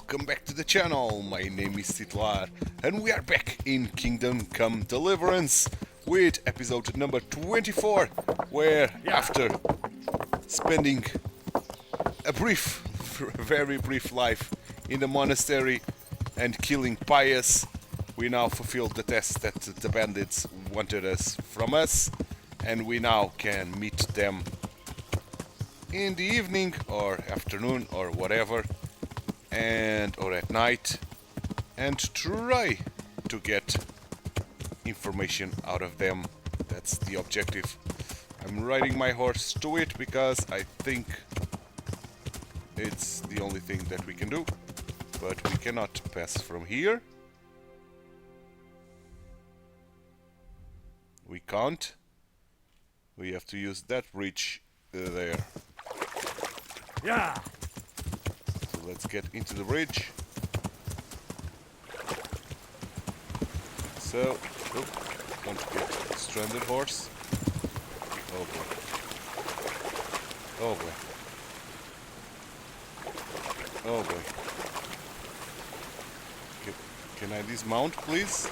welcome back to the channel. My name is TituElite and we are back in Kingdom Come Deliverance with episode number 24, where after spending a very brief life in the monastery and killing Pious, we now fulfilled the test that the bandits wanted from us, and we now can meet them in the evening or afternoon or whatever, or at night, and try to get information out of them. That's the objective. I'm riding my horse to it because I think it's the only thing that we can do, but we cannot pass from here. We can't. We have to use that bridge there. Yeah. So let's get into the bridge. So, don't get stranded, horse. Oh boy. Oh boy. Oh boy. Can I dismount, please?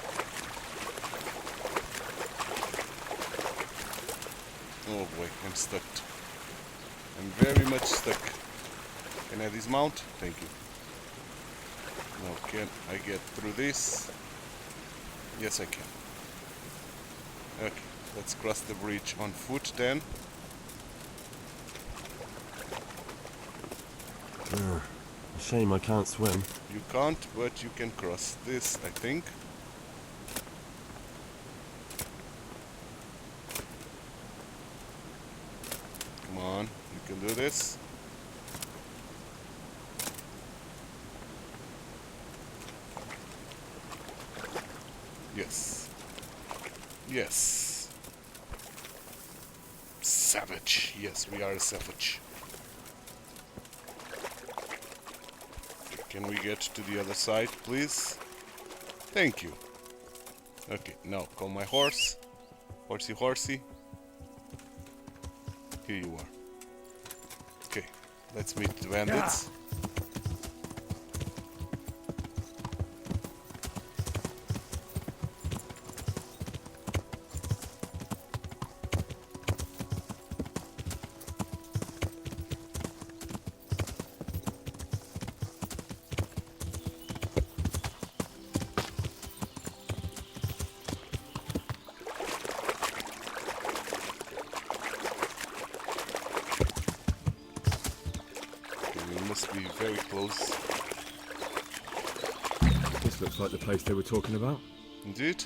Oh boy, I'm stuck. I'm very much stuck. Can I dismount? Thank you. Now, can I get through this? Yes, I can. Okay, let's cross the bridge on foot then. A shame I can't swim. You can't, but you can cross this, I think. Come on, you can do this. Yes. Yes. Savage. Yes, we are a savage. Can we get to the other side, please? Thank you. Okay, now call my horse. Horsey, horsey. Here you are. Okay, let's meet the bandits. Yeah. Must be very close. This looks like the place they were talking about. Indeed.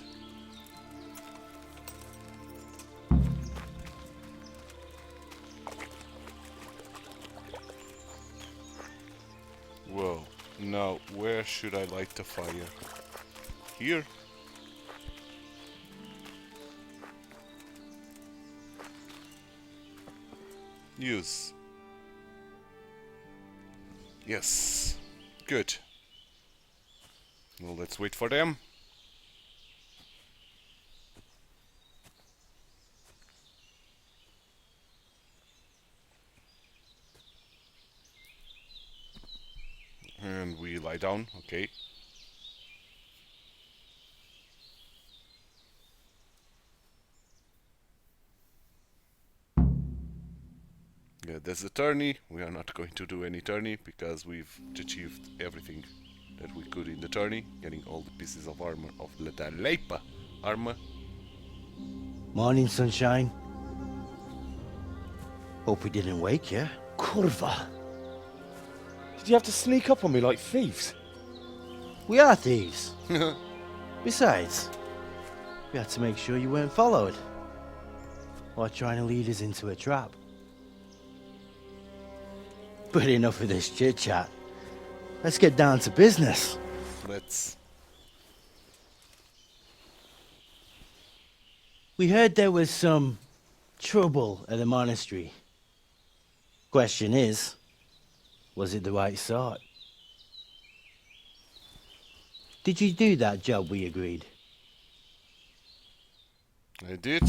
Well, now where should I light the fire? Here? Use. Yes, good. Well, let's wait for them. And we lie down, okay. Yeah, there's a tourney. We are not going to do any tourney because we've achieved everything that we could in the tourney, getting all the pieces of armor of the Leipa armor. Morning, sunshine. Hope we didn't wake you. Kurva. Did you have to sneak up on me like thieves? We are thieves. Besides, we had to make sure you weren't followed or trying to lead us into a trap. But enough of this chit-chat. Let's get down to business. Let's. We heard there was some trouble at the monastery. Question is, was it the right sort? Did you do that job we agreed? I did.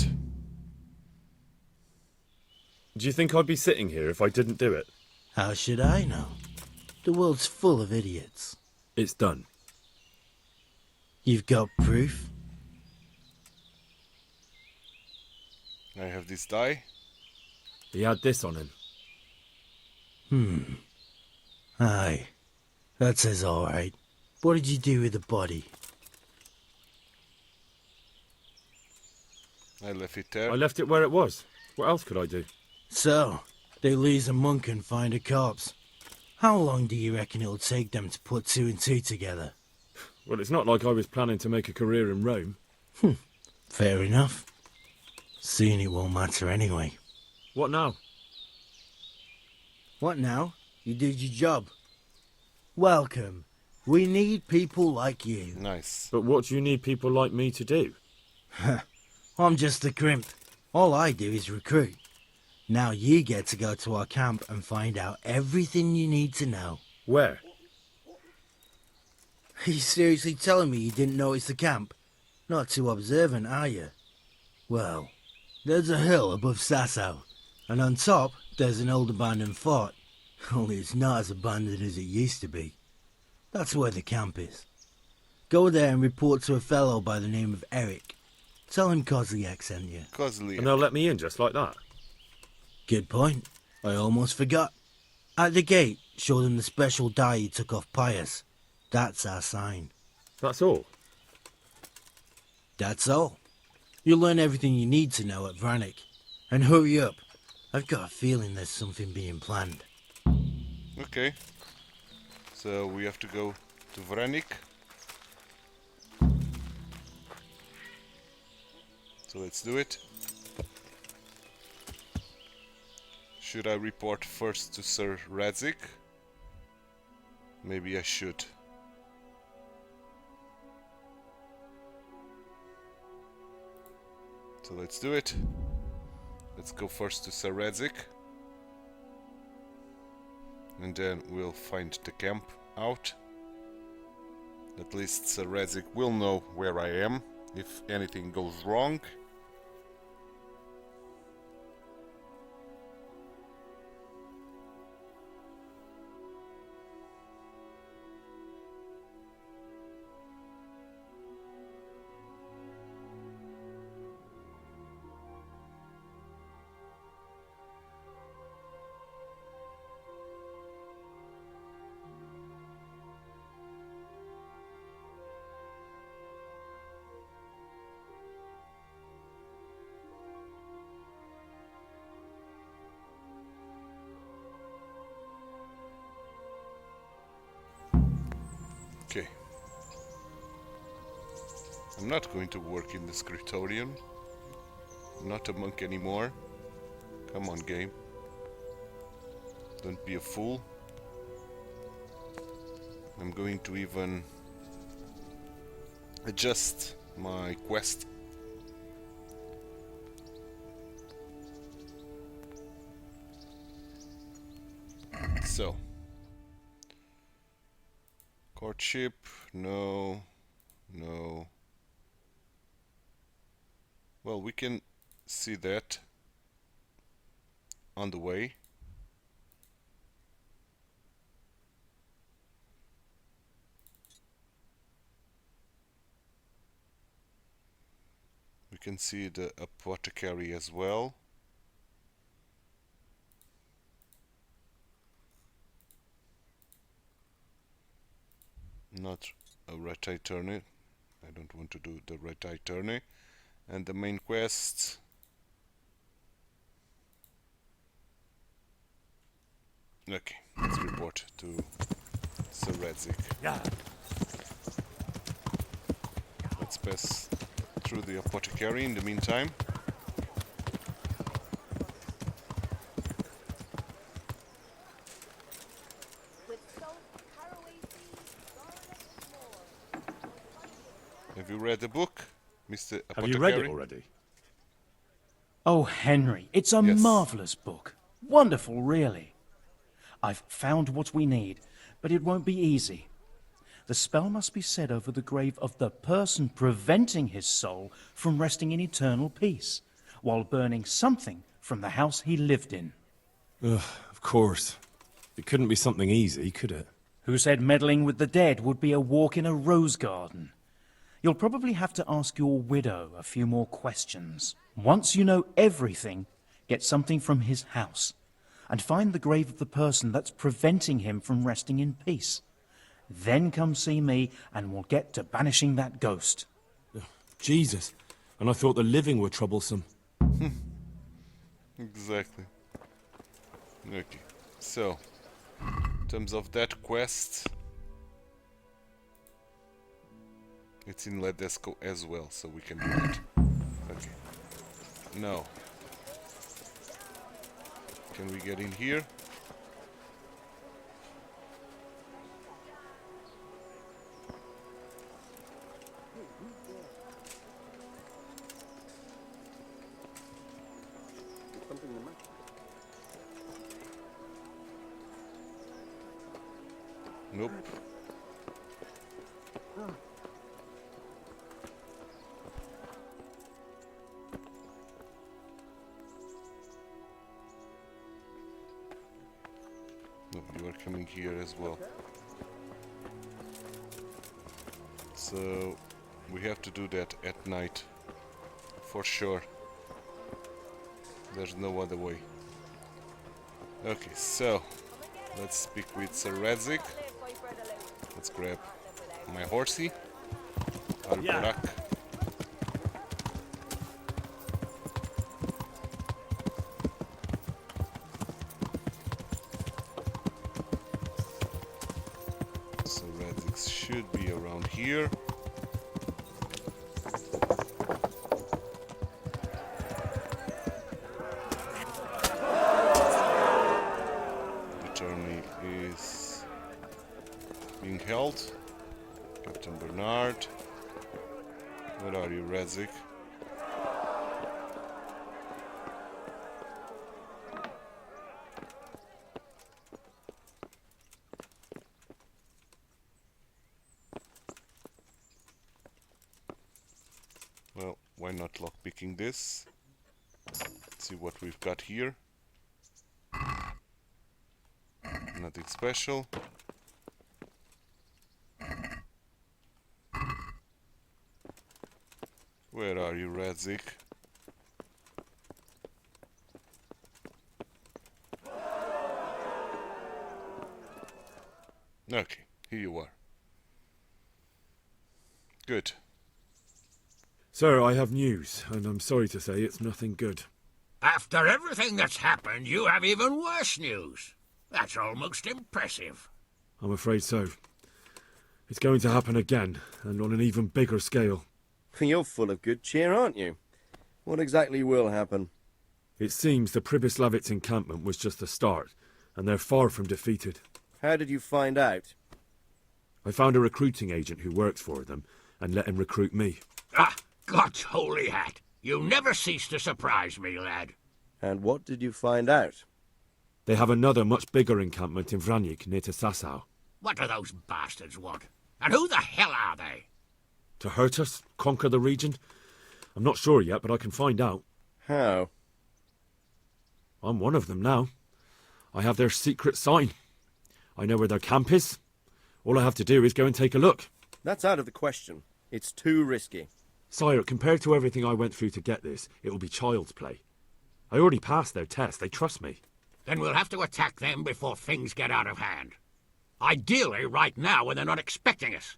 Do you think I'd be sitting here if I didn't do it? How should I know? The world's full of idiots. It's done. You've got proof? I have this die. He had this on him. Aye. That says alright. What did you do with the body? I left it there. I left it where it was. What else could I do? So, they lose a monk and find a corpse. How long do you reckon it'll take them to put two and two together? Well, it's not like I was planning to make a career in Rome. Fair enough. Soon it won't matter anyway. What now? What now? You did your job. Welcome. We need people like you. Nice. But what do you need people like me to do? I'm just a crimp. All I do is recruit. Now you get to go to our camp and find out everything you need to know. Where? Are you seriously telling me you didn't notice the camp? Not too observant, are you? Well, there's a hill above Sasso, and on top there's an old abandoned fort. Only it's not as abandoned as it used to be. That's where the camp is. Go there and report to a fellow by the name of Eric. Tell him Kozliak sent you. Kozliak. And they'll let me in just like that? Good point. I almost forgot. At the gate, show them the special die you took off Pius. That's our sign. That's all? That's all. You'll learn everything you need to know at Vranik. And hurry up. I've got a feeling there's something being planned. Okay. So we have to go to Vranik. So let's do it. Should I report first to Sir Radzik? Maybe I should. So let's do it. Let's go first to Sir Radzik. And then we'll find the camp out. At least Sir Radzik will know where I am if anything goes wrong. Okay. I'm not going to work in the scriptorium. I'm not a monk anymore. Come on, game. Don't be a fool. I'm going to even adjust my quest. So. Courtship, no, no. Well, we can see that on the way. We can see the apothecary as well. Not a red eye tourney. I don't want to do the red eye tourney. And the main quest. Okay, let's report to Sir Radzik. Yeah. Let's pass through the apothecary in the meantime. Have you read the book, Mr. Apothecary? Have you read it already? Oh, Henry, it's a Yes. marvellous book. Wonderful, really. I've found what we need, but it won't be easy. The spell must be said over the grave of the person preventing his soul from resting in eternal peace, while burning something from the house he lived in. Ugh, of course. It couldn't be something easy, could it? Who said meddling with the dead would be a walk in a rose garden? You'll probably have to ask your widow a few more questions. Once you know everything, get something from his house, and find the grave of the person that's preventing him from resting in peace. Then come see me, and we'll get to banishing that ghost. Jesus. And I thought the living were troublesome. Exactly. Okay, so in terms of that quest, it's in Ledesco as well, so we can do that. Okay. Now, can we get in here? Nope. No, you are coming here as well. So we have to do that at night for sure. There's no other way. Okay, so let's speak with Sir Radzik. Let's grab my horsey. Albarak. So Radzik should be around here. The journey is being held. Captain Bernard. Where are you, Radzik? Well, why not lockpicking this? Let's see what we've got here. Nothing special. Where are you, Radzik? Okay, here you are. Good. Sir, I have news, and I'm sorry to say it's nothing good. After everything that's happened, you have even worse news. That's almost impressive. I'm afraid so. It's going to happen again, and on an even bigger scale. You're full of good cheer, aren't you? What exactly will happen? It seems the Pribyslavitz encampment was just the start, and they're far from defeated. How did you find out? I found a recruiting agent who works for them, and let him recruit me. Ah, God's holy hat. You never cease to surprise me, lad. And what did you find out? They have another much bigger encampment in Vranyik near to Sasau. What do those bastards want? And who the hell are they? To hurt us? Conquer the region? I'm not sure yet, but I can find out. How? I'm one of them now. I have their secret sign. I know where their camp is. All I have to do is go and take a look. That's out of the question. It's too risky. Sire, compared to everything I went through to get this, it will be child's play. I already passed their test. They trust me. Then we'll have to attack them before things get out of hand. Ideally, right now, when they're not expecting us.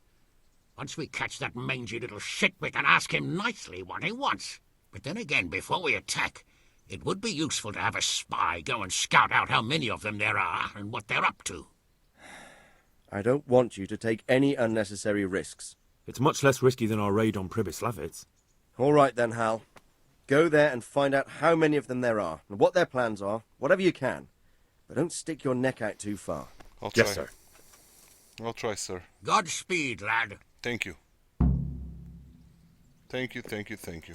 Once we catch that mangy little shit, we can ask him nicely what he wants. But then again, before we attack, it would be useful to have a spy go and scout out how many of them there are and what they're up to. I don't want you to take any unnecessary risks. It's much less risky than our raid on Pribyslavitz. All right then, Hal. Go there and find out how many of them there are, and what their plans are, whatever you can. But don't stick your neck out too far. I'll try. Yes, sir. I'll try, sir. Godspeed, lad. Thank you. Thank you, thank you, thank you.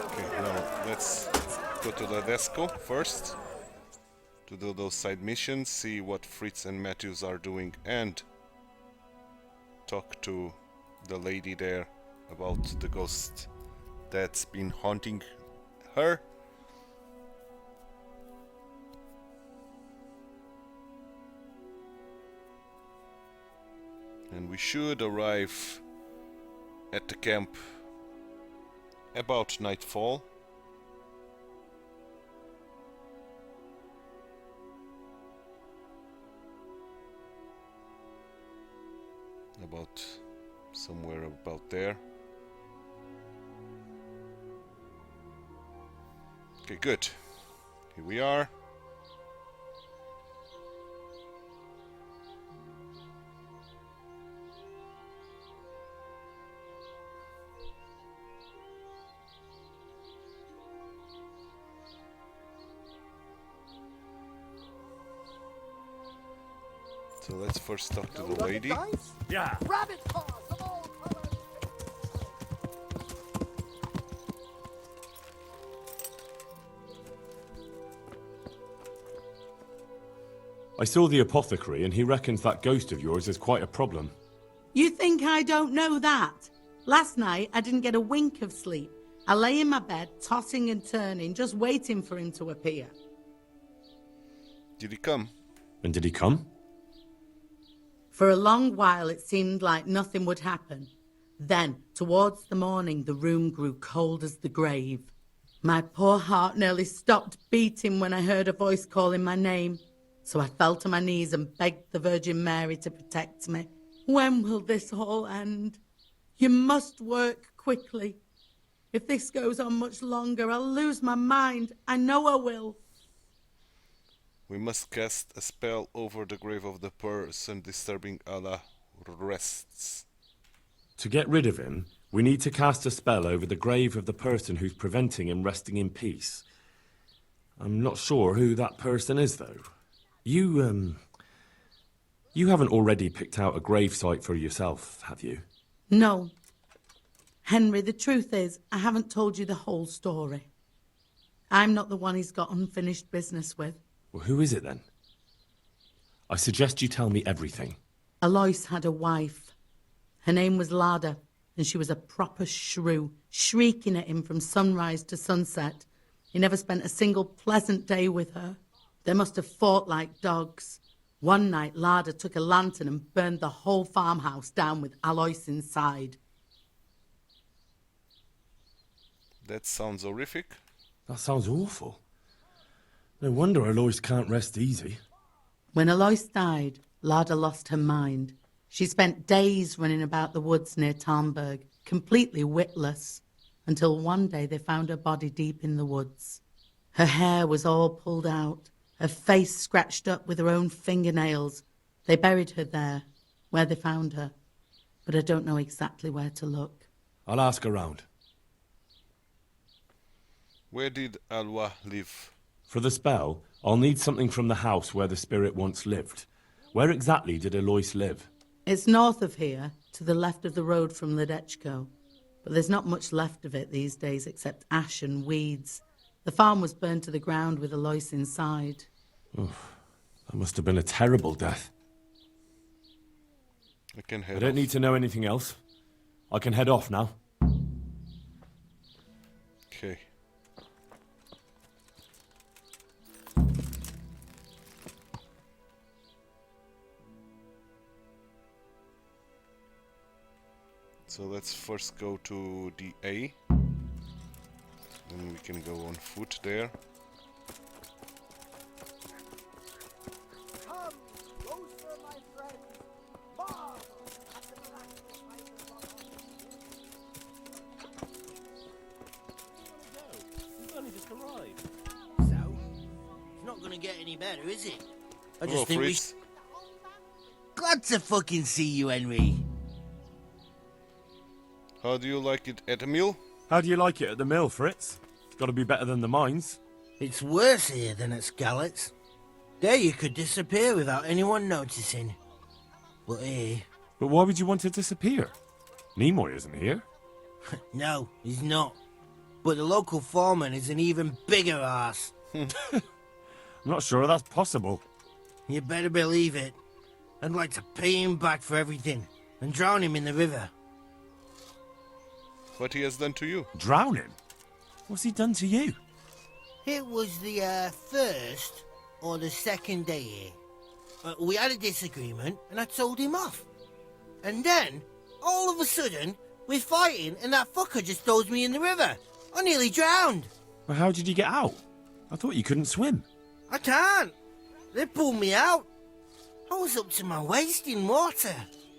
Okay, now let's go to Ledesco first. To do those side missions, see what Fritz and Matthews are doing, and talk to the lady there about the ghost that's been haunting her. And we should arrive at the camp about nightfall. About somewhere about there. Okay, good. Here we are. So let's first talk to the lady. Yeah. Rabbit paws of all colors. I saw the apothecary and he reckons that ghost of yours is quite a problem. You think I don't know that? Last night, I didn't get a wink of sleep. I lay in my bed, tossing and turning, just waiting for him to appear. Did he come? And did he come? For a long while, it seemed like nothing would happen. Then, towards the morning, the room grew cold as the grave. My poor heart nearly stopped beating when I heard a voice calling my name. So I fell to my knees and begged the Virgin Mary to protect me. When will this all end? You must work quickly. If this goes on much longer, I'll lose my mind. I know I will. We must cast a spell over the grave of the person disturbing Allah rests. To get rid of him, we need to cast a spell over the grave of the person who's preventing him resting in peace. I'm not sure who that person is, though. You haven't already picked out a grave site for yourself, have you? No. Henry, the truth is, I haven't told you the whole story. I'm not the one he's got unfinished business with. Well, who is it then? I suggest you tell me everything. Alois had a wife. Her name was Lada, and she was a proper shrew, shrieking at him from sunrise to sunset. He never spent a single pleasant day with her. They must have fought like dogs. One night, Lada took a lantern and burned the whole farmhouse down with Alois inside. That sounds horrific. That sounds awful. No wonder Alois can't rest easy. When Alois died, Lada lost her mind. She spent days running about the woods near Tarnberg, completely witless, until one day they found her body deep in the woods. Her hair was all pulled out, her face scratched up with her own fingernails. They buried her there, where they found her, but I don't know exactly where to look. I'll ask around. Where did Alwa live? For the spell, I'll need something from the house where the spirit once lived. Where exactly did Alois live? It's north of here, to the left of the road from Ledechko. But there's not much left of it these days except ash and weeds. The farm was burned to the ground with Alois inside. Oof, that must have been a terrible death. I can head I don't off. need to know anything else. I can head off now. Okay. So let's first go to the A. Then we can go on foot there. Come closer, my friends. Marvel at the sacrifices of So, it's not gonna get any better, is it? I Hello, just think Fritz. Glad to fucking see you, Henry. How do you like it at the mill? How do you like it at the mill, Fritz? It's got to be better than the mines. It's worse here than at Skalitz. There you could disappear without anyone noticing. But here... But why would you want to disappear? Nimoy isn't here. No, he's not. But the local foreman is an even bigger ass. I'm not sure that's possible. You better believe it. I'd like to pay him back for everything and drown him in the river. What he has done to you? Drown him? What's he done to you? It was the first or the second day here. We had a disagreement and I told him off. And then, all of a sudden, we're fighting and that fucker just throws me in the river. I nearly drowned. Well, how did you get out? I thought you couldn't swim. I can't. They pulled me out. I was up to my waist in water.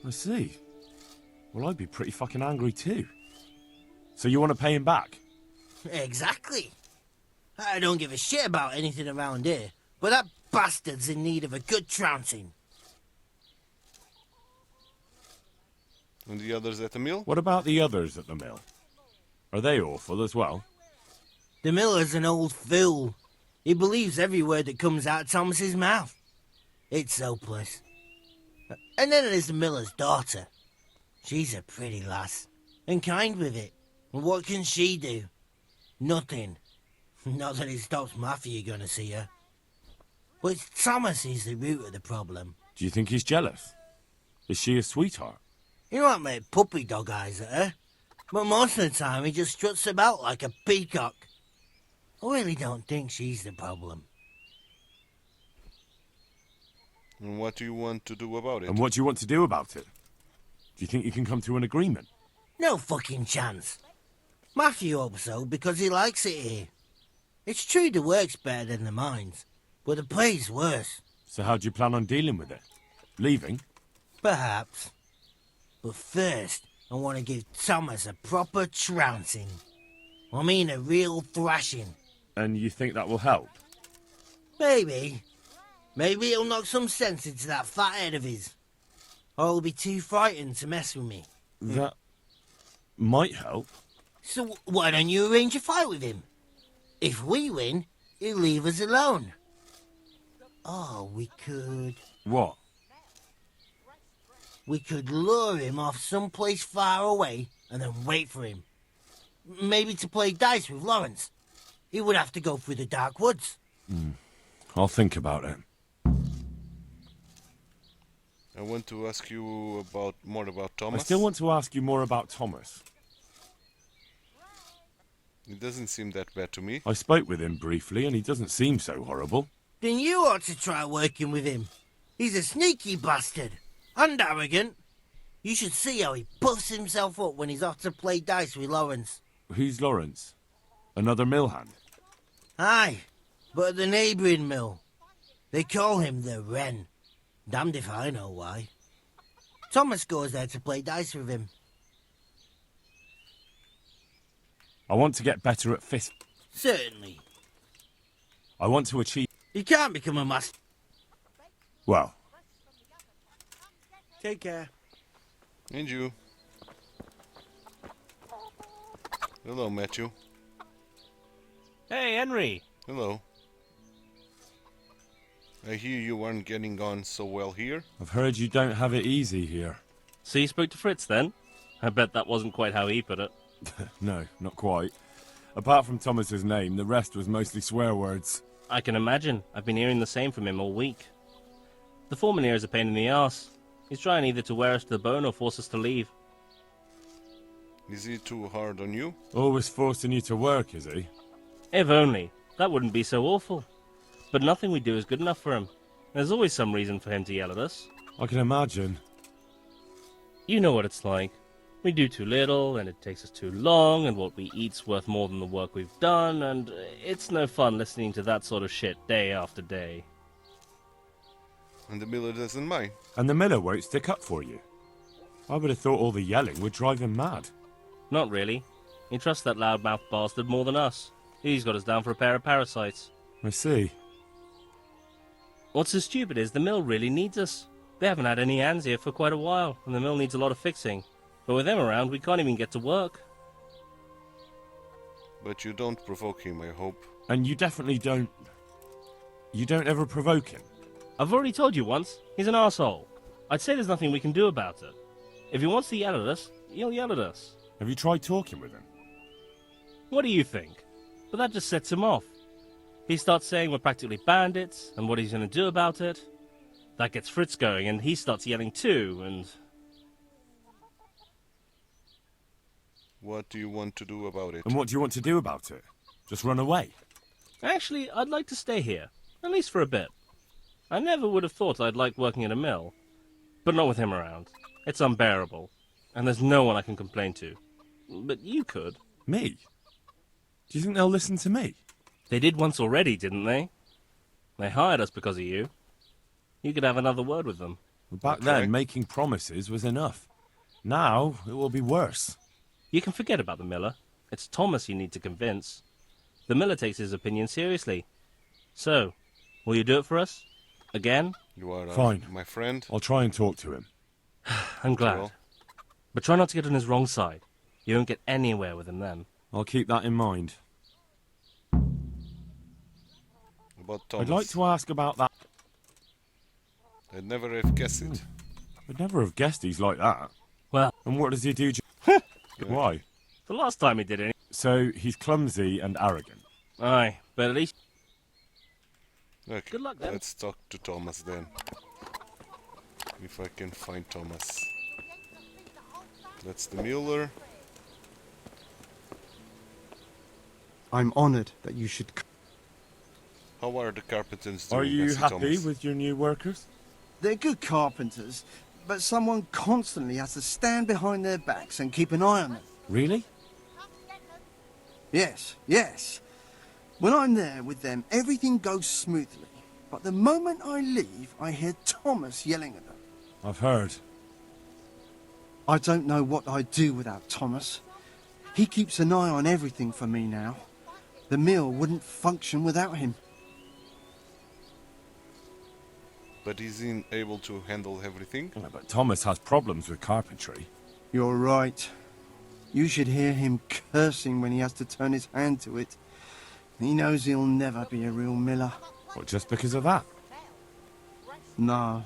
I see. Well, I'd be pretty fucking angry too. So you want to pay him back? Exactly. I don't give a shit about anything around here, but that bastard's in need of a good trouncing. And the others at the mill? What about the others at the mill? Are they awful as well? The miller's an old fool. He believes every word that comes out of Thomas's mouth. It's hopeless. And then there's the miller's daughter. She's a pretty lass, and kind with it. And what can she do? Nothing. Not that it stops Matthew going to see her. But Thomas is the root of the problem. Do you think he's jealous? Is she a sweetheart? He might make puppy dog eyes at her, but most of the time he just struts about like a peacock. I really don't think she's the problem. And what do you want to do about it? And what do you want to do about it? Do you think you can come to an agreement? No fucking chance. Matthew hopes so because he likes it here. It's true the work's better than the mines, but the pay's worse. So how do you plan on dealing with it? Leaving? Perhaps. But first, I want to give Thomas a proper trouncing. I mean a real thrashing. And you think that will help? Maybe. Maybe it'll knock some sense into that fat head of his. Or he'll be too frightened to mess with me. That might help. So why don't you arrange a fight with him? If we win, he'll leave us alone. Oh, we could... What? We could lure him off someplace far away and then wait for him. Maybe to play dice with Lawrence. He would have to go through the dark woods. I'll think about it. I want to ask you more about Thomas. I still want to ask you more about Thomas. It doesn't seem that bad to me. I spoke with him briefly and he doesn't seem so horrible. Then you ought to try working with him. He's a sneaky bastard. And arrogant. You should see how he puffs himself up when he's off to play dice with Lawrence. Who's Lawrence? Another mill hand? Aye, but at the neighbouring mill. They call him the Wren. Damned if I know why. Thomas goes there to play dice with him. I want to get better at fist. Certainly. I want to achieve... You can't become a master. Well, Take care. And you. Hello, Matthew. Hey, Henry. Hello. I hear you aren't getting on so well here. I've heard you don't have it easy here. So you spoke to Fritz then? I bet that wasn't quite how he put it. No, not quite. Apart from Thomas's name, the rest was mostly swear words. I can imagine. I've been hearing the same from him all week. The foreman here is a pain in the arse. He's trying either to wear us to the bone or force us to leave. Is he too hard on you? Always forcing you to work, is he? If only. That wouldn't be so awful. But nothing we do is good enough for him. There's always some reason for him to yell at us. I can imagine. You know what it's like. We do too little, and it takes us too long, and what we eat's worth more than the work we've done, and it's no fun listening to that sort of shit day after day. And the miller doesn't mind. And the miller won't stick up for you. I would have thought all the yelling would drive him mad. Not really. He trusts that loudmouth bastard more than us. He's got us down for a pair of parasites. I see. What's so stupid is the mill really needs us. They haven't had any hands here for quite a while, and the mill needs a lot of fixing. But with them around, we can't even get to work. But you don't provoke him, I hope. And you definitely don't... You don't ever provoke him? I've already told you once, he's an arsehole. I'd say there's nothing we can do about it. If he wants to yell at us, he'll yell at us. Have you tried talking with him? What do you think? But that just sets him off. He starts saying we're practically bandits, and what he's going to do about it. That gets Fritz going, and he starts yelling too, and... What do you want to do about it? And what do you want to do about it? Just run away? Actually, I'd like to stay here, at least for a bit. I never would have thought I'd like working at a mill, but not with him around. It's unbearable, and there's no one I can complain to. But you could. Me? Do you think they'll listen to me? They did once already, didn't they? They hired us because of you. You could have another word with them. Back then, making promises was enough. Now, it will be worse. You can forget about the miller. It's Thomas you need to convince. The miller takes his opinion seriously. So, will you do it for us? Again? You are Fine. my friend. I'll try and talk to him. I'm glad. Well. But try not to get on his wrong side. You won't get anywhere with him then. I'll keep that in mind. About Thomas. I'd like to ask about that. I'd never have guessed it. I'd never have guessed he's like that. Well, And what does he do? Why? the last time he did it. So, he's clumsy and arrogant. Aye, but at least... Okay, Good luck then. let's talk to Thomas then. If I can find Thomas. That's the Mueller. I'm honored that you should... How are the carpenters doing? Are you Mr. happy Thomas? with your new workers? They're good carpenters, but someone constantly has to stand behind their backs and keep an eye on them. Really? Yes, yes. When I'm there with them, everything goes smoothly. But the moment I leave, I hear Thomas yelling at them. I've heard. I don't know what I'd do without Thomas. He keeps an eye on everything for me now. The mill wouldn't function without him. But is he able to handle everything? Yeah, but Thomas has problems with carpentry. You're right. You should hear him cursing when he has to turn his hand to it. He knows he'll never be a real miller. What, just because of that? No.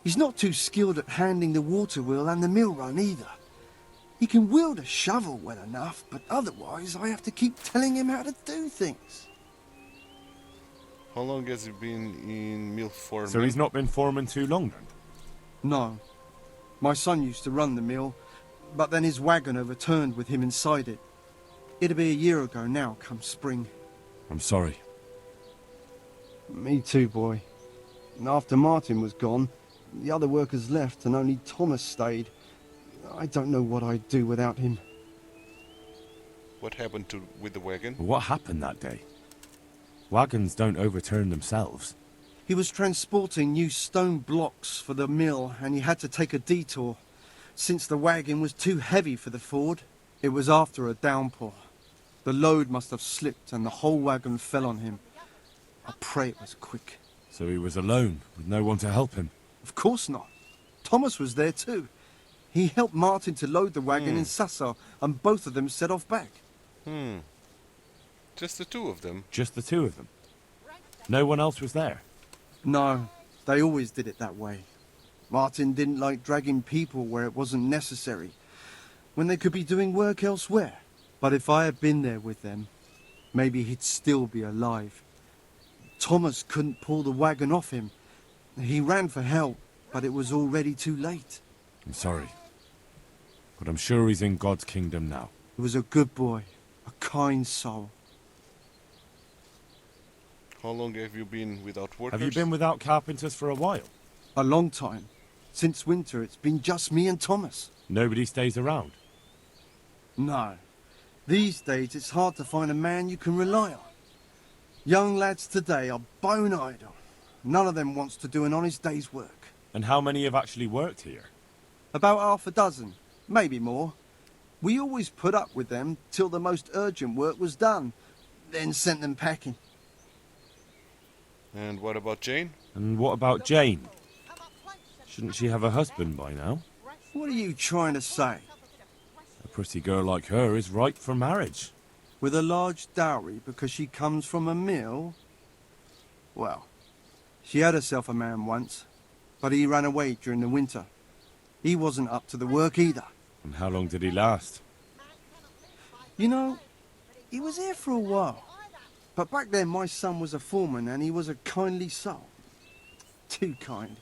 He's not too skilled at handling the water wheel and the mill run either. He can wield a shovel well enough, but otherwise I have to keep telling him how to do things. How long has he been in mill foreman? So he's not been foreman too long then? No. My son used to run the mill, but then his wagon overturned with him inside it. It'll be a year ago now, come spring. I'm sorry. Me too, boy. And after Martin was gone, the other workers left and only Thomas stayed. I don't know what I'd do without him. What happened with the wagon? What happened that day? Wagons don't overturn themselves. He was transporting new stone blocks for the mill and he had to take a detour. Since the wagon was too heavy for the ford, it was after a downpour. The load must have slipped and the whole wagon fell on him. I pray it was quick. So he was alone, with no one to help him. Of course not. Thomas was there too. He helped Martin to load the wagon in Sasau, and both of them set off back. Just the two of them? Just the two of them. No one else was there. No, they always did it that way. Martin didn't like dragging people where it wasn't necessary, when they could be doing work elsewhere. But if I had been there with them, maybe he'd still be alive. Thomas couldn't pull the wagon off him. He ran for help, but it was already too late. I'm sorry. But I'm sure he's in God's kingdom now. He was a good boy, a kind soul. How long have you been without workers? Have you been without carpenters for a while? A long time. Since winter, it's been just me and Thomas. Nobody stays around? No. These days, it's hard to find a man you can rely on. Young lads today are bone idle. None of them wants to do an honest day's work. And how many have actually worked here? About half a dozen, maybe more. We always put up with them till the most urgent work was done, then sent them packing. And what about Jane? And what about Jane? Shouldn't she have a husband by now? What are you trying to say? A pretty girl like her is ripe for marriage. With a large dowry because she comes from a mill? Well, she had herself a man once, but he ran away during the winter. He wasn't up to the work either. And how long did he last? You know, he was here for a while. But back then my son was a foreman and he was a kindly soul. Too kind.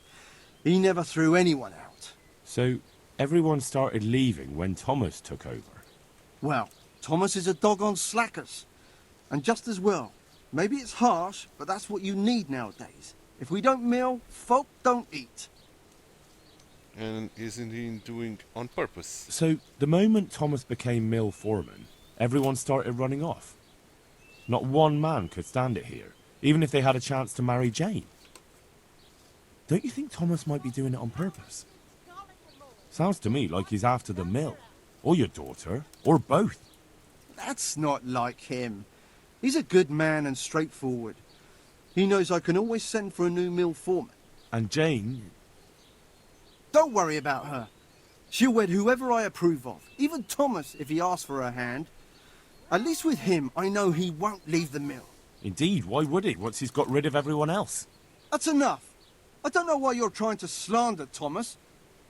He never threw anyone out. So, everyone started leaving when Thomas took over? Well, Thomas is a dog on slackers. And just as well. Maybe it's harsh, but that's what you need nowadays. If we don't mill, folk don't eat. And isn't he doing on purpose? So, the moment Thomas became mill foreman, everyone started running off. Not one man could stand it here, even if they had a chance to marry Jane. Don't you think Thomas might be doing it on purpose? Sounds to me like he's after the mill, or your daughter, or both. That's not like him. He's a good man and straightforward. He knows I can always send for a new mill foreman. And Jane... Don't worry about her. She'll wed whoever I approve of, even Thomas if he asks for her hand. At least with him, I know he won't leave the mill. Indeed, why would he, once he's got rid of everyone else? That's enough. I don't know why you're trying to slander Thomas,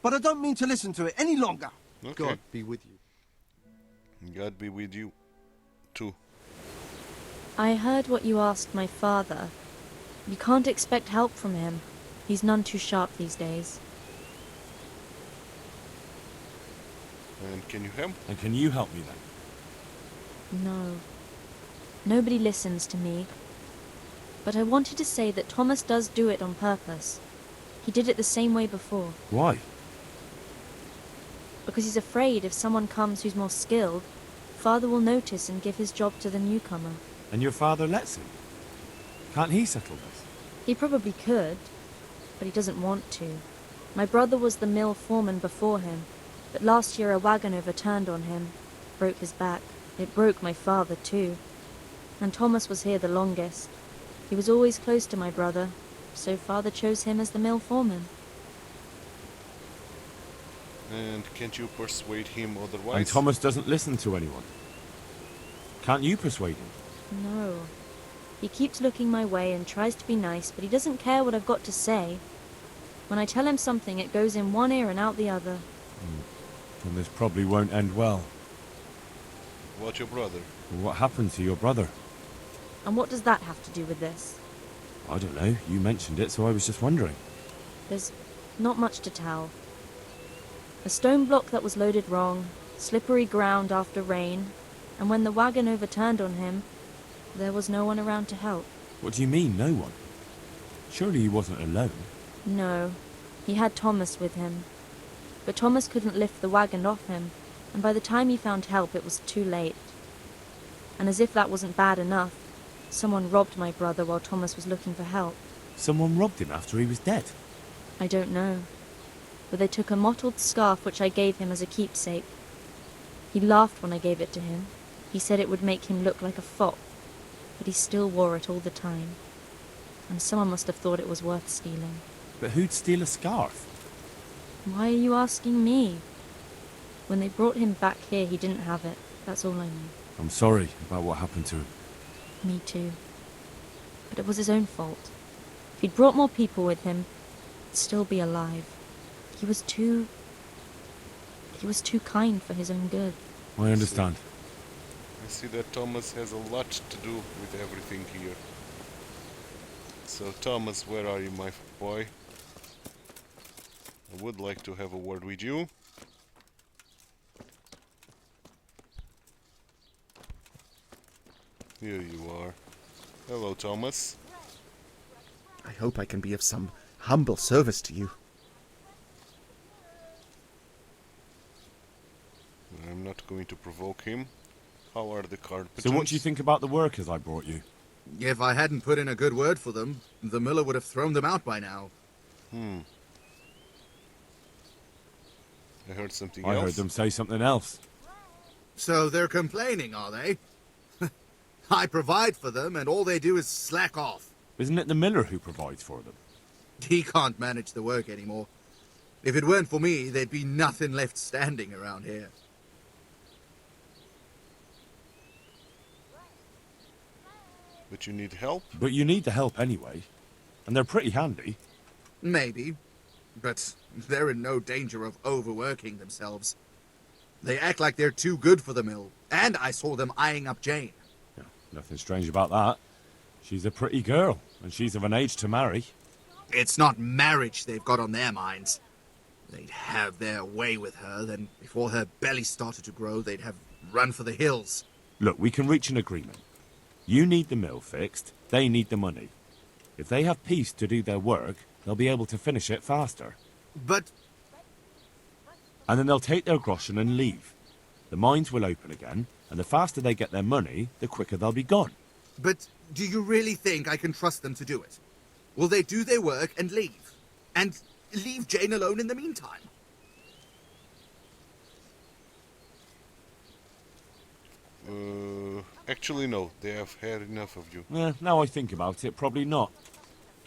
but I don't mean to listen to it any longer. Okay. God be with you. God be with you, too. I heard what you asked my father. You can't expect help from him. He's none too sharp these days. And can you help? And can you help me then? No. Nobody listens to me. But I wanted to say that Thomas does do it on purpose. He did it the same way before. Why? Because he's afraid if someone comes who's more skilled, Father will notice and give his job to the newcomer. And your father lets him? Can't he settle this? He probably could, but he doesn't want to. My brother was the mill foreman before him, but last year a wagon overturned on him, broke his back. It broke my father too. And Thomas was here the longest. He was always close to my brother, so Father chose him as the mill foreman. And can't you persuade him otherwise? And Thomas doesn't listen to anyone. Can't you persuade him? No. He keeps looking my way and tries to be nice, but he doesn't care what I've got to say. When I tell him something, it goes in one ear and out the other. And this probably won't end well. What your brother? What happened to your brother? And what does that have to do with this? I don't know. You mentioned it, so I was just wondering. There's not much to tell. A stone block that was loaded wrong, slippery ground after rain, and when the wagon overturned on him, there was no one around to help. What do you mean, no one? Surely he wasn't alone. No, he had Thomas with him. But Thomas couldn't lift the wagon off him, and by the time he found help it was too late. And as if that wasn't bad enough, someone robbed my brother while Thomas was looking for help. Someone robbed him after he was dead. I don't know. But they took a mottled scarf which I gave him as a keepsake. He laughed when I gave it to him. He said it would make him look like a fop, but he still wore it all the time. And someone must have thought it was worth stealing. But who'd steal a scarf? Why are you asking me? When they brought him back here, he didn't have it. That's all I know. I'm sorry about what happened to him. Me too. But it was his own fault. If he'd brought more people with him, he'd still be alive. He was too kind for his own good. I understand. I see that Thomas has a lot to do with everything here. So Thomas, where are you, my boy? I would like to have a word with you. Here you are. Hello, Thomas. I hope I can be of some humble service to you. I'm not going to provoke him. How are the carpenters? So what do you think about the workers I brought you? If I hadn't put in a good word for them, the miller would have thrown them out by now. I heard something I else. heard them say something else. So they're complaining, are they? I provide for them, and all they do is slack off. Isn't it the miller who provides for them? He can't manage the work anymore. If it weren't for me, there'd be nothing left standing around here. But you need help? But you need the help anyway. And they're pretty handy. Maybe. But they're in no danger of overworking themselves. They act like they're too good for the mill. And I saw them eyeing up Jane. Yeah, nothing strange about that. She's a pretty girl, and she's of an age to marry. It's not marriage they've got on their minds. They'd have their way with her, then before her belly started to grow, they'd have run for the hills. Look, we can reach an agreement. You need the mill fixed, they need the money. If they have peace to do their work, they'll be able to finish it faster. But and then they'll take their groschen and leave. The mines will open again, and the faster they get their money, the quicker they'll be gone. But do you really think I can trust them to do it? Will they do their work and leave? And leave Jane alone in the meantime? Actually, no. They have had enough of you. Now I think about it, probably not.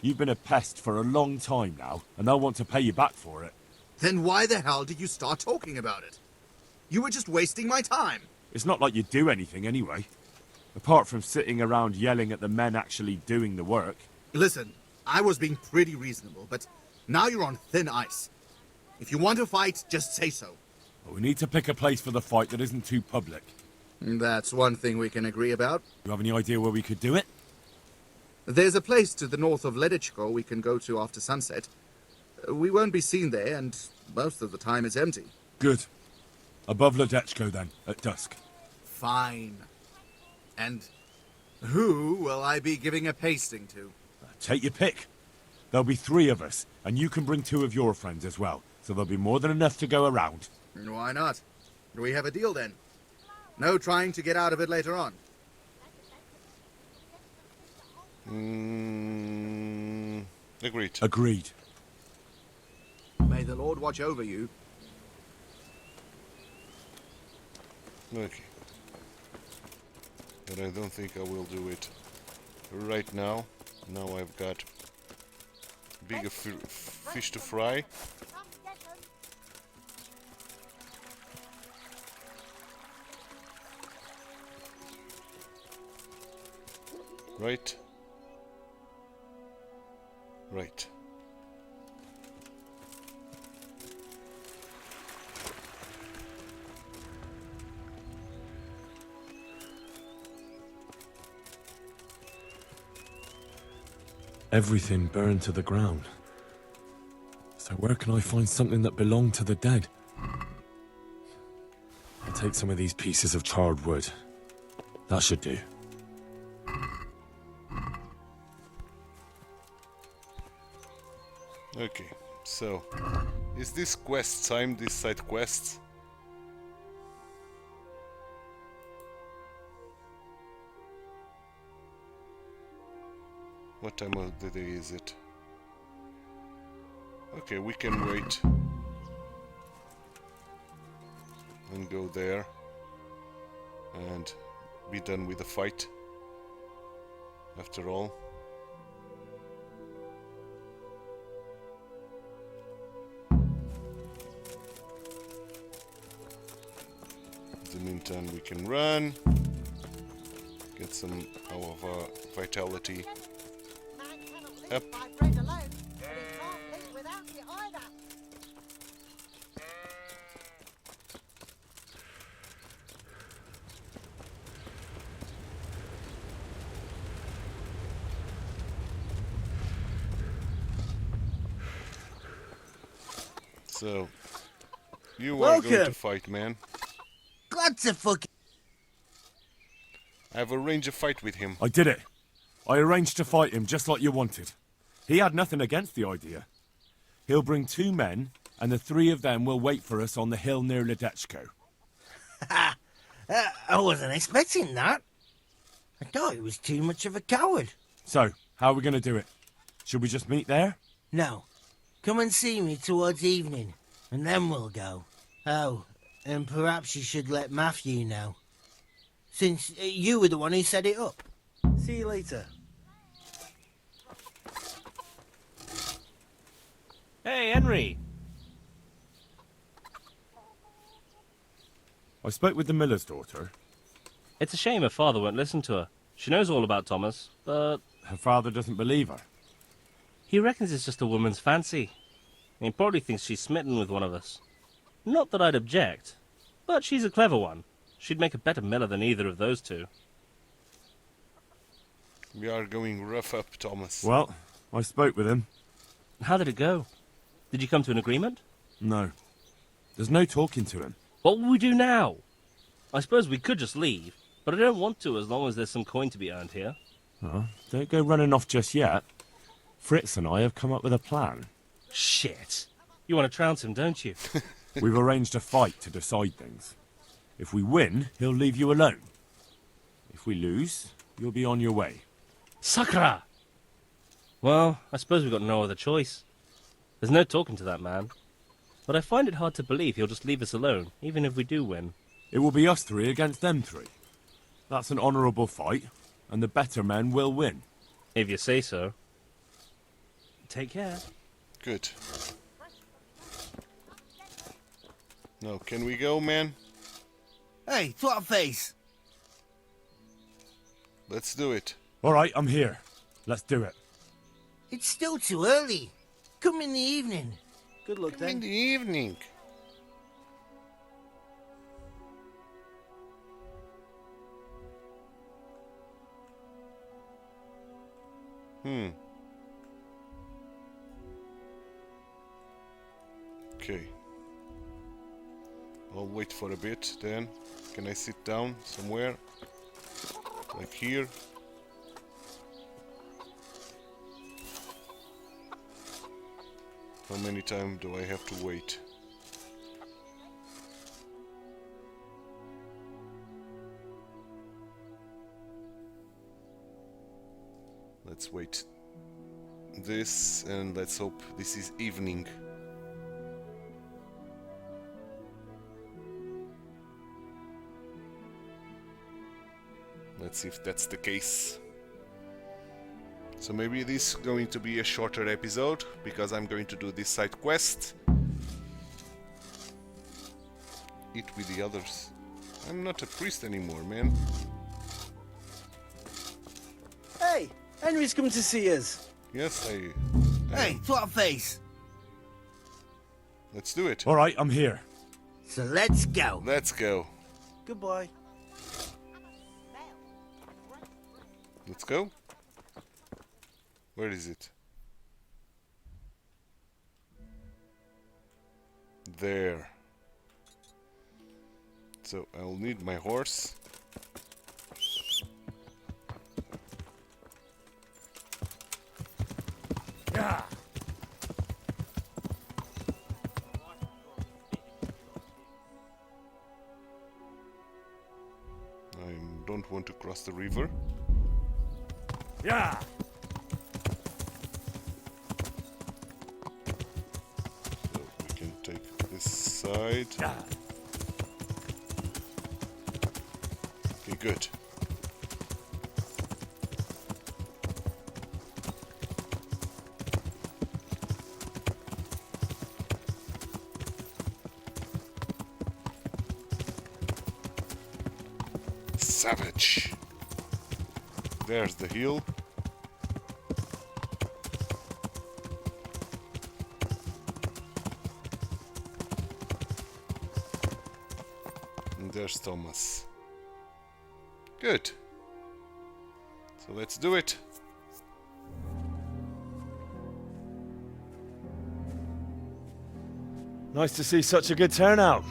You've been a pest for a long time now, and they'll want to pay you back for it. Then why the hell did you start talking about it? You were just wasting my time. It's not like you do anything anyway. Apart from sitting around yelling at the men actually doing the work. Listen, I was being pretty reasonable, but now you're on thin ice. If you want to fight, just say so. Well, we need to pick a place for the fight that isn't too public. That's one thing we can agree about. You have any idea where we could do it? There's a place to the north of Ledichko we can go to after sunset. We won't be seen there, and most of the time it's empty. Good. Above Ledechko, then, at dusk. Fine. And who will I be giving a pasting to? Take your pick. There'll be 3 of us, and you can bring 2 of your friends as well, so there'll be more than enough to go around. Why not? Do we have a deal then? No trying to get out of it later on. Agreed. Agreed. May the Lord watch over you. Okay. But I don't think I will do it right now. Now I've got bigger fish to fry. Right. Right. Everything burned to the ground. So where can I find something that belonged to the dead? I'll take some of these pieces of charred wood. That should do. Okay, so is this quest time, this side quests? What time of the day is it? Okay, we can wait and go there and be done with the fight after all. In the meantime, we can run, get some of our vitality up. So, you are going to fight, man. Glad to fuck. I've arranged a fight with him. I did it. I arranged to fight him just like you wanted. He had nothing against the idea. He'll bring 2 men, and the 3 of them will wait for us on the hill near Ledechko. I wasn't expecting that. I thought he was too much of a coward. So, how are we going to do it? Should we just meet there? No. Come and see me towards evening, and then we'll go. Oh, and perhaps you should let Matthew know. Since you were the one who set it up. See you later. Hey, Henry! I spoke with the miller's daughter. It's a shame her father won't listen to her. She knows all about Thomas, but... Her father doesn't believe her. He reckons it's just a woman's fancy. He probably thinks she's smitten with one of us. Not that I'd object, but she's a clever one. She'd make a better miller than either of those 2. We are going rough up, Thomas. Well, I spoke with him. How did it go? Did you come to an agreement? No. There's no talking to him. What will we do now? I suppose we could just leave, but I don't want to as long as there's some coin to be earned here. Oh, don't go running off just yet. Fritz and I have come up with a plan. Shit. You want to trounce him, don't you? We've arranged a fight to decide things. If we win, he'll leave you alone. If we lose, you'll be on your way. Sakra! Well, I suppose we've got no other choice. There's no talking to that man. But I find it hard to believe he'll just leave us alone, even if we do win. It will be us three against them three. That's an honourable fight, and the better men will win. If you say so. Take care. Good. Now, can we go, man? Hey, twat face! Let's do it. All right, I'm here. Let's do it. It's still too early. Come in the evening. Good luck, In then. the evening. Okay. I'll wait for a bit then. Can I sit down somewhere? Like here? How many time do I have to wait? Let's wait this and let's hope this is evening. Let's see if that's the case. So maybe this is going to be a shorter episode because I'm going to do this side quest. Eat with the others. I'm not a priest anymore, man. Hey, Henry's come to see us. Yes, I... Hey, twat face! Let's do it. All right, I'm here. So let's go. Let's go. Goodbye. Let's go. Where is it? There. So I'll need my horse. Yeah. I don't want to cross the river. Yeah. So we can take this side. Yeah. Okay, good. Savage. There's the hill. And there's Thomas. Good. So let's do it. Nice to see such a good turnout.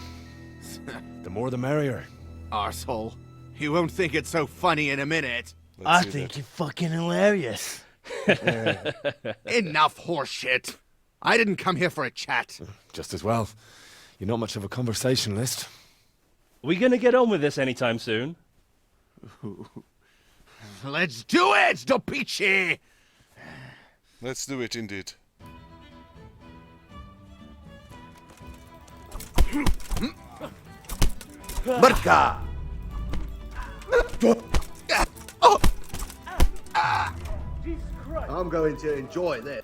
The more the merrier. Arsehole. You won't think it's so funny in a minute. I think you're fucking hilarious. Enough horseshit. I didn't come here for a chat. Just as well. You're not much of a conversationalist. Are we gonna get on with this anytime soon? Let's do it, Dopici! Let's do it indeed. Mrka! I'm going to enjoy this.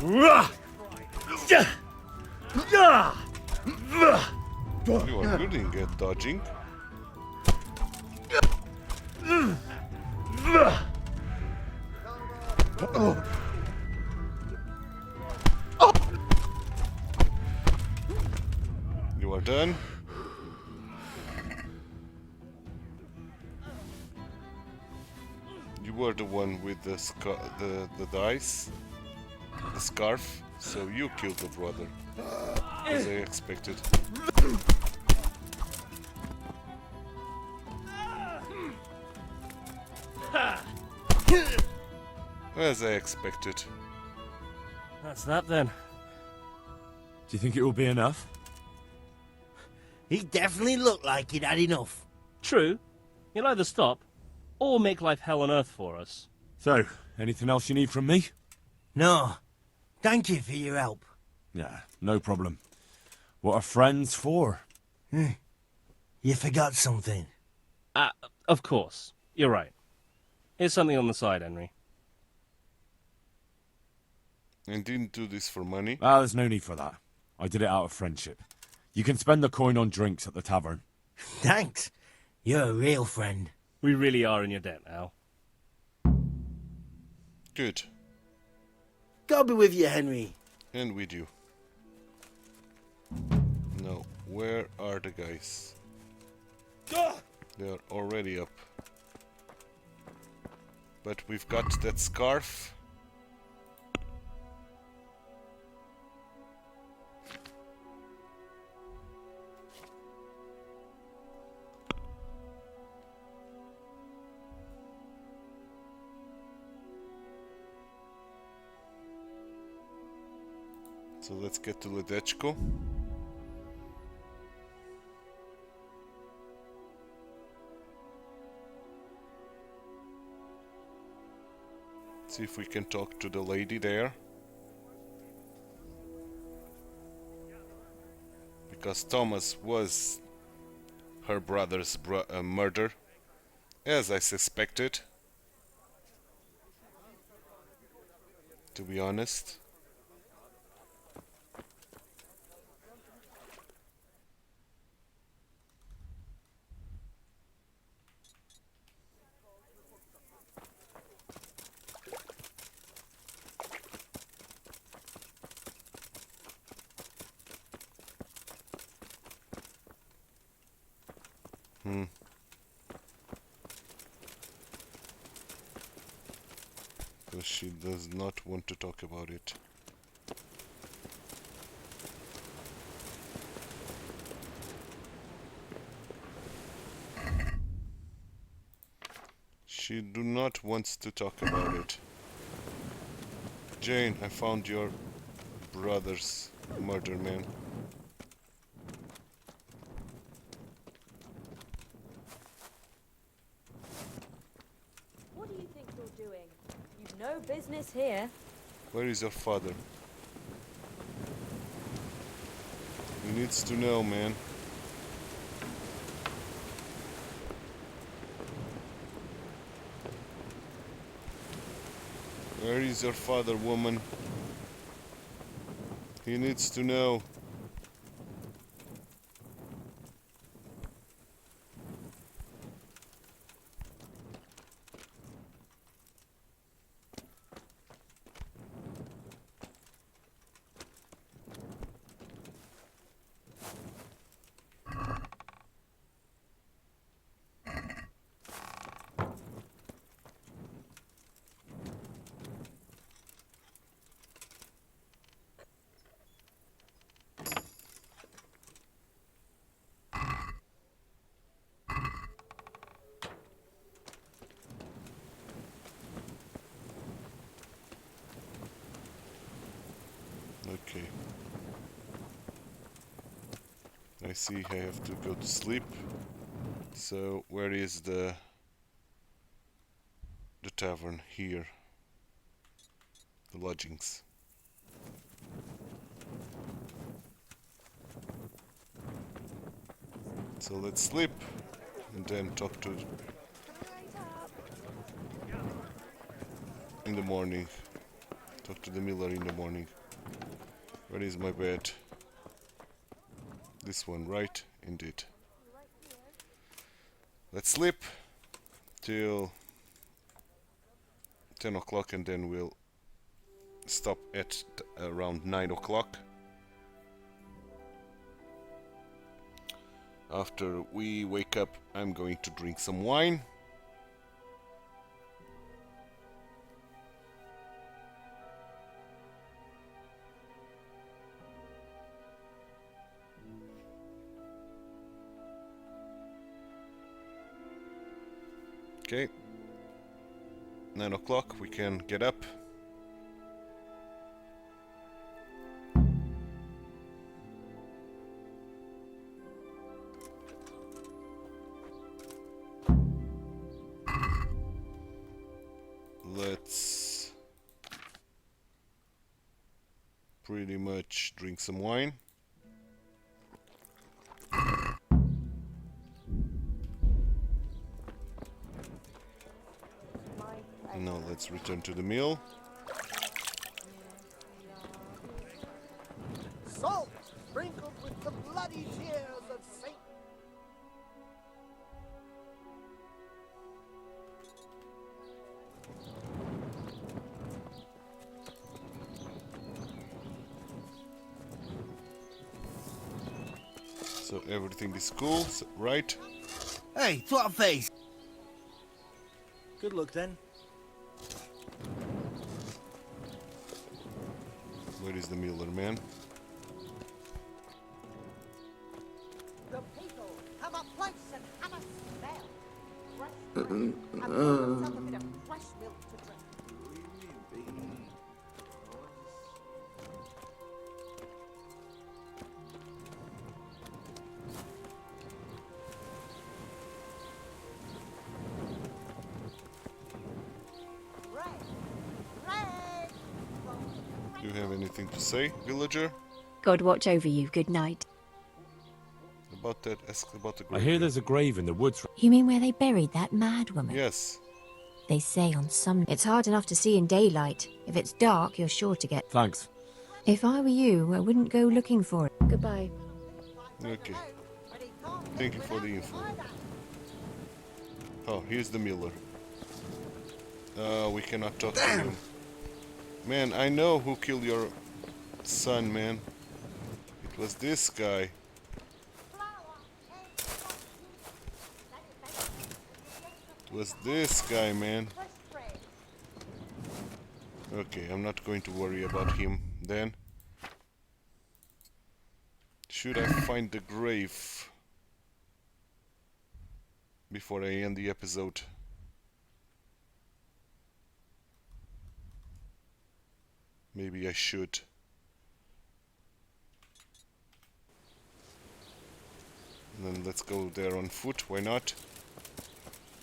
You are good in get dodging. You are done. You were the one with the the dice, the scarf, so you killed the brother, as I expected. As I expected. That's that then. you think it will be enough? He definitely looked like he'd had enough. True. He'll either stop, or make life hell on earth for us. So, anything else you need from me? No. Thank you for your help. Yeah, no problem. What are friends for? You forgot something. Of course. You're right. Here's something on the side, Henry. And didn't do this for money. Ah, there's no need for that. I did it out of friendship. You can spend the coin on drinks at the tavern. Thanks. You're a real friend. We really are in your debt now. Good. God be with you, Henry. And with you. Now, where are the guys? They are already up. But we've got that scarf. So let's get to Ledechko. See if we can talk to the lady there. Because Thomas was her brother's murder, as I suspected, to be honest. So she does not want to talk about it. She do not wants to talk about it. Jane, I found your brother's murder, man. What do you think you're doing? You've no business here. Where is your father? He needs to know, man. Where is your father, woman? He needs to know. Okay. I see I have to go to sleep. So where is the tavern? Here. The lodgings. So let's sleep and then talk to in the morning. Talk to the miller in the morning. Where is my bed? This one, right? Indeed. Let's sleep till 10 o'clock and then we'll stop at around 9 o'clock. After we wake up, I'm going to drink some wine. Okay, 9 o'clock, we can get up. pretty much drink some wine. Now let's return to the mill. Salt sprinkled with the bloody tears of Satan. So everything is cool, right? Hey, twat face! Good luck then. Where is the miller, man? The people have a place and have a smell. Fresh milk. Have you yourself a bit of fresh milk to drink? Do you have anything to say, villager? God watch over you. Good night. About that, ask about the I grave. hear there's a grave in the woods. You mean where they buried that mad woman? Yes. They say on some... It's hard enough to see in daylight. If it's dark, you're sure to get... Thanks. If I were you, I wouldn't go looking for it. Goodbye. Okay. Thank you for the info. Oh, here's the miller. We cannot talk to him. Man, I know who killed your son, man. It was this guy. It was this guy, man. Okay, I'm not going to worry about him then. Should I find the grave before I end the episode? Maybe I should. And then let's go there on foot, why not?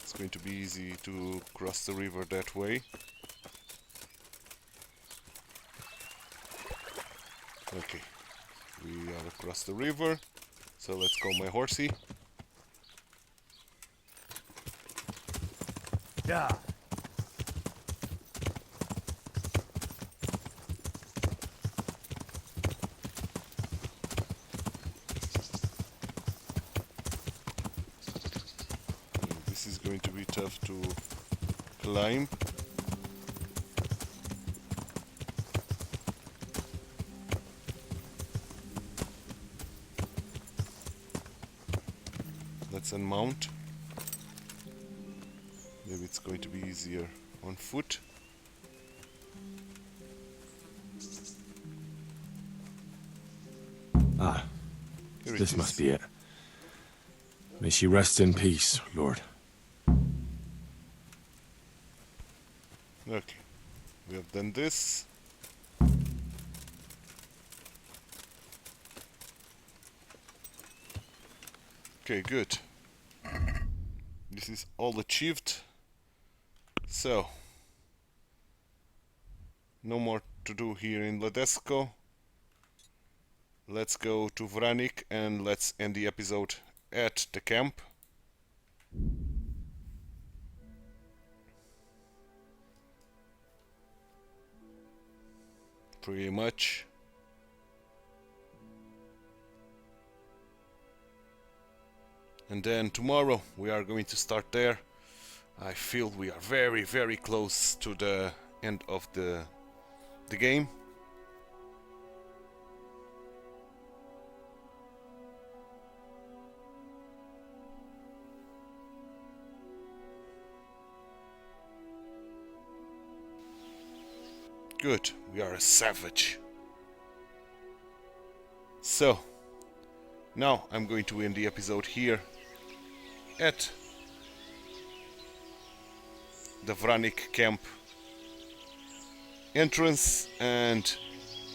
It's going to be easy to cross the river that way. Okay, we are across the river, so let's call my horsey. Yeah. This is going to be tough to climb. Let's unmount. Maybe it's going to be easier on foot. Ah, Here it this is. must be it. May she rest in peace, Lord. Okay, we have done this. Okay, good. This is all achieved. So, no more to do here in Ledesco. Let's go to Vranik and let's end the episode at the camp. Pretty much. And then tomorrow we are going to start there. I feel we are very, very close to the end of the game. Good, we are a savage. So, now I'm going to end the episode here at the Vranik camp entrance, and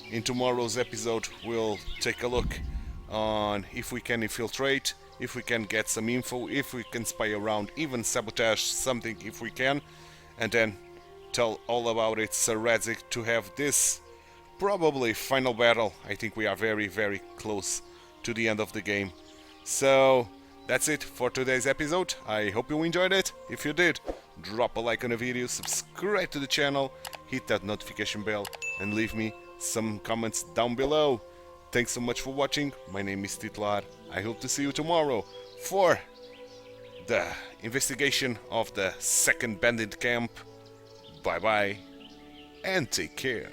in tomorrow's episode we'll take a look on if we can infiltrate, if we can get some info, if we can spy around, even sabotage something if we can, and then tell all about it Sir Radzik to have this probably final battle. I think we are very, very close to the end of the game. So that's it for today's episode. I hope you enjoyed it. If you did, drop a like on the video, subscribe to the channel, hit that notification bell, and leave me some comments down below. Thanks so much for watching. My name is TituElite. I hope to see you tomorrow for the investigation of the second bandit camp. Bye bye and take care.